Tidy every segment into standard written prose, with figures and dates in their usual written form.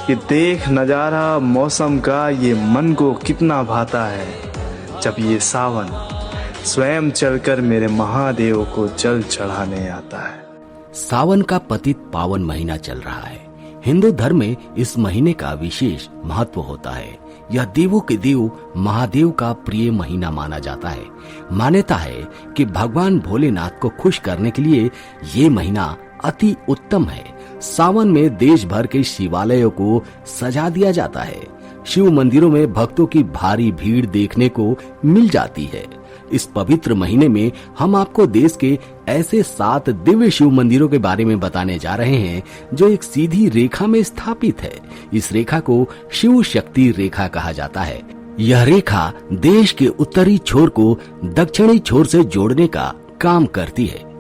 कि देख नजारा मौसम का ये मन को कितना भाता है, जब ये सावन स्वयं चलकर मेरे महादेव को जल चढ़ाने आता है। सावन का पतित पावन महीना चल रहा है। हिंदू धर्म में इस महीने का विशेष महत्व होता है। यह देवों के देव महादेव का प्रिय महीना माना जाता है। मान्यता है कि भगवान भोलेनाथ को खुश करने के लिए ये महीना अति उत्तम है। सावन में देश भर के शिवालयों को सजा दिया जाता है। शिव मंदिरों में भक्तों की भारी भीड़ देखने को मिल जाती है। इस पवित्र महीने में हम आपको देश के ऐसे 7 दिव्य शिव मंदिरों के बारे में बताने जा रहे हैं जो एक सीधी रेखा में स्थापित है। इस रेखा को शिव शक्ति रेखा कहा जाता है। यह रेखा देश के उत्तरी छोर को दक्षिणी छोर से जोड़ने का काम करती है।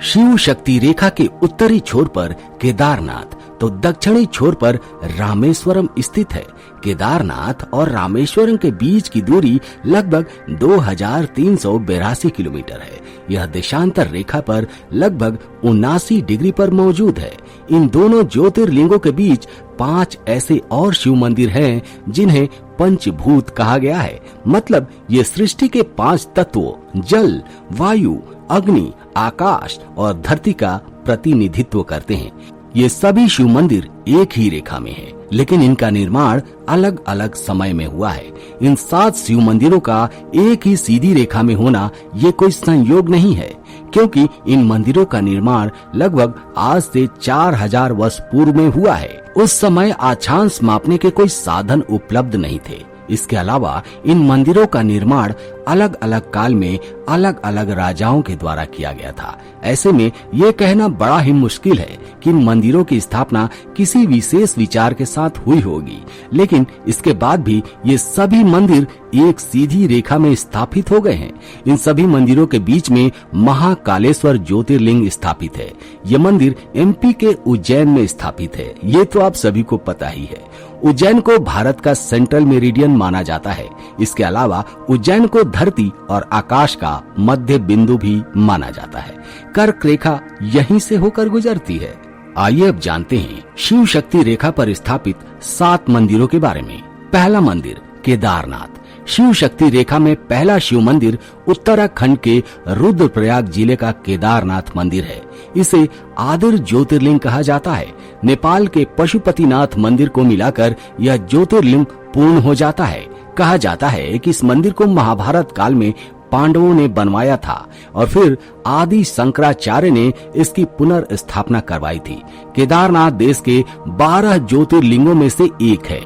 शिव शक्ति रेखा के उत्तरी छोर पर केदारनाथ तो दक्षिणी छोर पर रामेश्वरम स्थित है। केदारनाथ और रामेश्वरम के बीच की दूरी लगभग 2382 किलोमीटर है। यह देशांतर रेखा पर लगभग 79 डिग्री पर मौजूद है। इन दोनों ज्योतिर्लिंगों के बीच 5 ऐसे और शिव मंदिर हैं जिन्हें पंचभूत कहा गया है। मतलब ये सृष्टि के 5 तत्वों जल, वायु, अग्नि, आकाश और धरती का प्रतिनिधित्व करते हैं। ये सभी शिव मंदिर एक ही रेखा में हैं, लेकिन इनका निर्माण अलग अलग समय में हुआ है। इन 7 शिव मंदिरों का एक ही सीधी रेखा में होना ये कोई संयोग नहीं है, क्योंकि इन मंदिरों का निर्माण लगभग आज से 4000 वर्ष पूर्व में हुआ है। उस समय अक्षांश मापने के कोई साधन उपलब्ध नहीं थे। इसके अलावा इन मंदिरों का निर्माण अलग अलग काल में अलग अलग राजाओं के द्वारा किया गया था। ऐसे में ये कहना बड़ा ही मुश्किल है कि इन मंदिरों की स्थापना किसी विशेष विचार के साथ हुई होगी, लेकिन इसके बाद भी ये सभी मंदिर एक सीधी रेखा में स्थापित हो गए हैं। इन सभी मंदिरों के बीच में महाकालेश्वर ज्योतिर्लिंग स्थापित है। यह मंदिर एमपी के उज्जैन में स्थापित है। ये तो आप सभी को पता ही है। उज्जैन को भारत का सेंट्रल मेरिडियन माना जाता है। इसके अलावा उज्जैन को धरती और आकाश का मध्य बिंदु भी माना जाता है। कर्क रेखा यहीं से होकर गुजरती है। आइए अब जानते हैं शिव शक्ति रेखा पर स्थापित 7 मंदिरों के बारे में। पहला मंदिर केदारनाथ। शिव शक्ति रेखा में पहला शिव मंदिर उत्तराखंड के रुद्रप्रयाग जिले का केदारनाथ मंदिर है। इसे आदिर ज्योतिर्लिंग कहा जाता है। नेपाल के पशुपतिनाथ मंदिर को मिलाकर यह ज्योतिर्लिंग पूर्ण हो जाता है। कहा जाता है कि इस मंदिर को महाभारत काल में पांडवों ने बनवाया था और फिर आदि शंकराचार्य ने इसकी पुनर्स्थापना करवाई थी। केदारनाथ देश के 12 ज्योतिर्लिंगों में से एक है।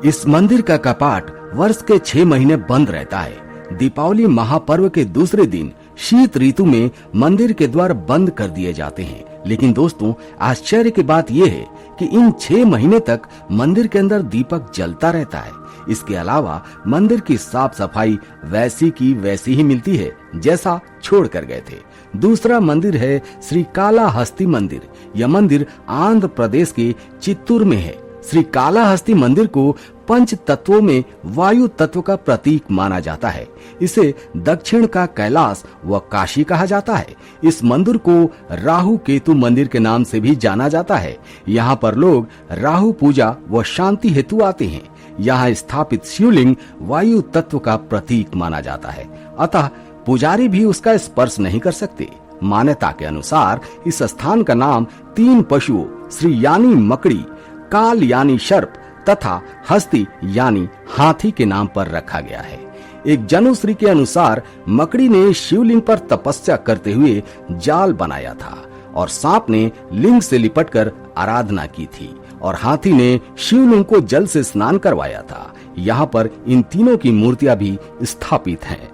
इस मंदिर का कपाट वर्ष के 6 महीने बंद रहता है। दीपावली महापर्व के दूसरे दिन शीत ऋतु में मंदिर के द्वार बंद कर दिए जाते हैं। लेकिन दोस्तों, आश्चर्य की बात यह है कि इन 6 महीने तक मंदिर के अंदर दीपक जलता रहता है। इसके अलावा मंदिर की साफ सफाई वैसी की वैसी ही मिलती है जैसा छोड़ कर गए थे। दूसरा मंदिर है श्री कालाहस्ती मंदिर। यह मंदिर आंध्र प्रदेश के चित्तूर में है। श्री कालाहस्ती मंदिर को पंच तत्वों में वायु तत्व का प्रतीक माना जाता है। इसे दक्षिण का कैलाश व काशी कहा जाता है। इस मंदिर को राहु केतु मंदिर के नाम से भी जाना जाता है। यहाँ पर लोग राहु पूजा व शांति हेतु आते हैं। यहाँ स्थापित शिवलिंग वायु तत्व का प्रतीक माना जाता है, अतः पुजारी भी उसका स्पर्श नहीं कर सकते। मान्यता के अनुसार इस स्थान का नाम 3 पशुओं श्री यानी मकड़ी, काल यानी सर्प तथा हस्ती यानी हाथी के नाम पर रखा गया है। एक जनुश्री के अनुसार मकड़ी ने शिवलिंग पर तपस्या करते हुए जाल बनाया था और सांप ने लिंग से लिपटकर आराधना की थी और हाथी ने शिवलिंग को जल से स्नान करवाया था। यहाँ पर इन तीनों की मूर्तियां भी स्थापित हैं।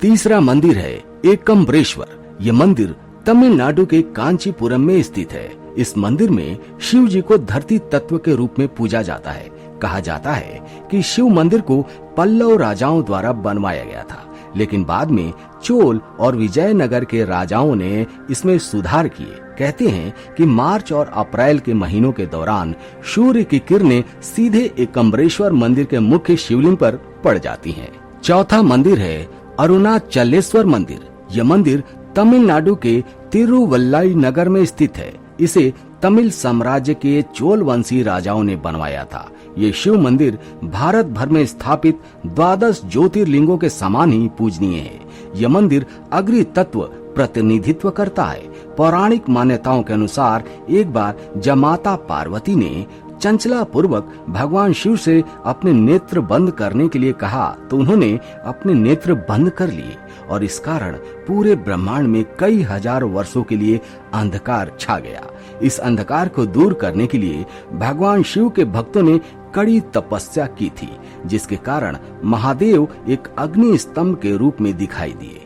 तीसरा मंदिर है एकम्बरेश्वर। ये मंदिर तमिलनाडु के कांचीपुरम में स्थित है। इस मंदिर में शिव जी को धरती तत्व के रूप में पूजा जाता है। कहा जाता है कि शिव मंदिर को पल्लव राजाओं द्वारा बनवाया गया था, लेकिन बाद में चोल और विजयनगर के राजाओं ने इसमें सुधार किए। कहते हैं कि मार्च और अप्रैल के महीनों के दौरान सूर्य की किरणें सीधे एकम्बरेश्वर मंदिर के मुख्य शिवलिंग पर पड़ जाती हैं। चौथा मंदिर है अरुणाचलेश्वर मंदिर। यह मंदिर तमिलनाडु के तिरुवल्लाई नगर में स्थित है। इसे तमिल साम्राज्य के चोल वंशी राजाओं ने बनवाया था। ये शिव मंदिर भारत भर में स्थापित 12 ज्योतिर्लिंगों के समान ही पूजनीय है। यह मंदिर अग्नि तत्व प्रतिनिधित्व करता है। पौराणिक मान्यताओं के अनुसार एक बार जब माता पार्वती ने चंचला पूर्वक भगवान शिव से अपने नेत्र बंद करने के लिए कहा तो उन्होंने अपने नेत्र बंद कर लिए और इस कारण पूरे ब्रह्मांड में कई हजार वर्षों के लिए अंधकार छा गया। इस अंधकार को दूर करने के लिए भगवान शिव के भक्तों ने कड़ी तपस्या की थी, जिसके कारण महादेव एक अग्नि स्तंभ के रूप में दिखाई दिए।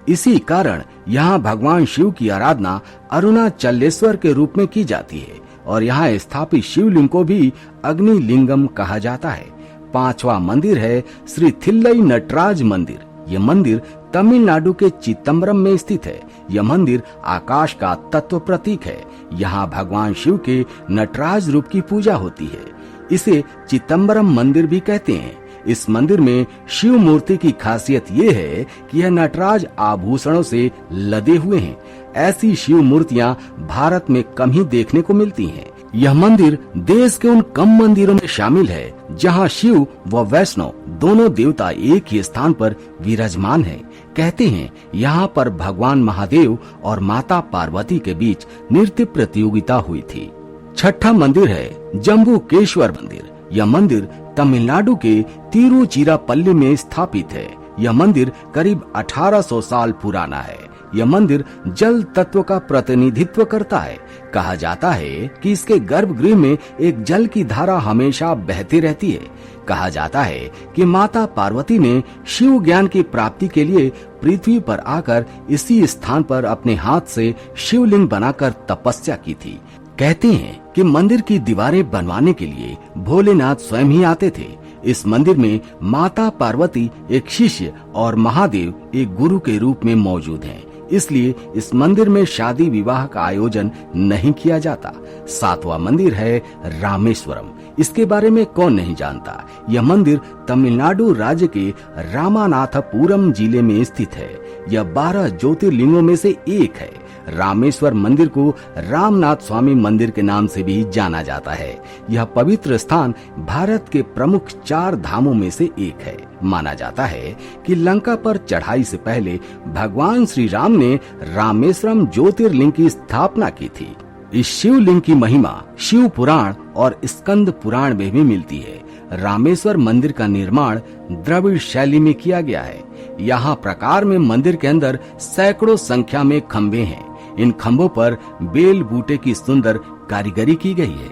इसी कारण यहाँ भगवान शिव की आराधना अरुणाचलेश्वर के रूप में की जाती है और यहाँ स्थापित शिवलिंग को भी अग्नि लिंगम कहा जाता है। 5वां मंदिर है श्री थिल्लई नटराज मंदिर। यह मंदिर तमिलनाडु के चिदंबरम में स्थित है। यह मंदिर आकाश का तत्व प्रतीक है। यहाँ भगवान शिव के नटराज रूप की पूजा होती है। इसे चिदंबरम मंदिर भी कहते हैं। इस मंदिर में शिव मूर्ति की खासियत ये है कि यह नटराज आभूषणों से लदे हुए हैं। ऐसी शिव मूर्तियां भारत में कम ही देखने को मिलती हैं। यह मंदिर देश के उन कम मंदिरों में शामिल है जहां शिव व वैष्णव दोनों देवता एक ही स्थान पर विराजमान हैं। कहते हैं यहाँ पर भगवान महादेव और माता पार्वती के बीच नृत्य प्रतियोगिता हुई थी। 6वां मंदिर है जम्बूकेश्वर मंदिर। यह मंदिर तमिलनाडु के तिरुचिरापल्ली में स्थापित है। यह मंदिर करीब 1800 साल पुराना है। यह मंदिर जल तत्व का प्रतिनिधित्व करता है। कहा जाता है कि इसके गर्भगृह में एक जल की धारा हमेशा बहती रहती है। कहा जाता है कि माता पार्वती ने शिव ज्ञान की प्राप्ति के लिए पृथ्वी पर आकर इसी स्थान पर अपने हाथ से शिवलिंग बनाकर तपस्या की थी। कहते हैं कि मंदिर की दीवारें बनवाने के लिए भोलेनाथ स्वयं ही आते थे। इस मंदिर में माता पार्वती एक शिष्य और महादेव एक गुरु के रूप में मौजूद हैं। इसलिए इस मंदिर में शादी विवाह का आयोजन नहीं किया जाता। 7वां मंदिर है रामेश्वरम। इसके बारे में कौन नहीं जानता। यह मंदिर तमिलनाडु राज्य के रामानाथपुरम जिले में स्थित है। यह 12 ज्योतिर्लिंगों में से एक है। रामेश्वर मंदिर को रामनाथ स्वामी मंदिर के नाम से भी जाना जाता है। यह पवित्र स्थान भारत के प्रमुख 4 धामों में से एक है। माना जाता है कि लंका पर चढ़ाई से पहले भगवान श्री राम ने रामेश्वरम ज्योतिर्लिंग की स्थापना की थी। इस शिवलिंग की महिमा शिव पुराण और स्कंद पुराण में भी मिलती है। रामेश्वर मंदिर का निर्माण द्रविड़ शैली में किया गया है। यहाँ प्रकार में मंदिर के अंदर सैकड़ों संख्या में खंभे हैं। इन खंभों पर बेल बूटे की सुंदर कारीगरी की गई है।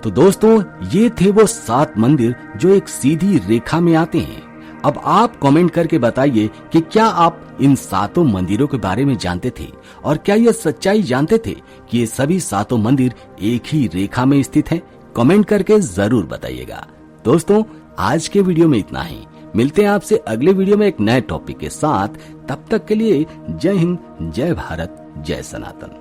तो दोस्तों, ये थे वो 7 मंदिर जो एक सीधी रेखा में आते हैं। अब आप कमेंट करके बताइए कि क्या आप इन 7 मंदिरों के बारे में जानते थे और क्या ये सच्चाई जानते थे कि ये सभी 7 मंदिर एक ही रेखा में स्थित हैं? कमेंट करके जरूर बताइएगा। दोस्तों, आज के वीडियो में इतना ही। मिलते हैं आपसे अगले वीडियो में एक नए टॉपिक के साथ। तब तक के लिए जय हिंद, जय भारत, जय सनातन।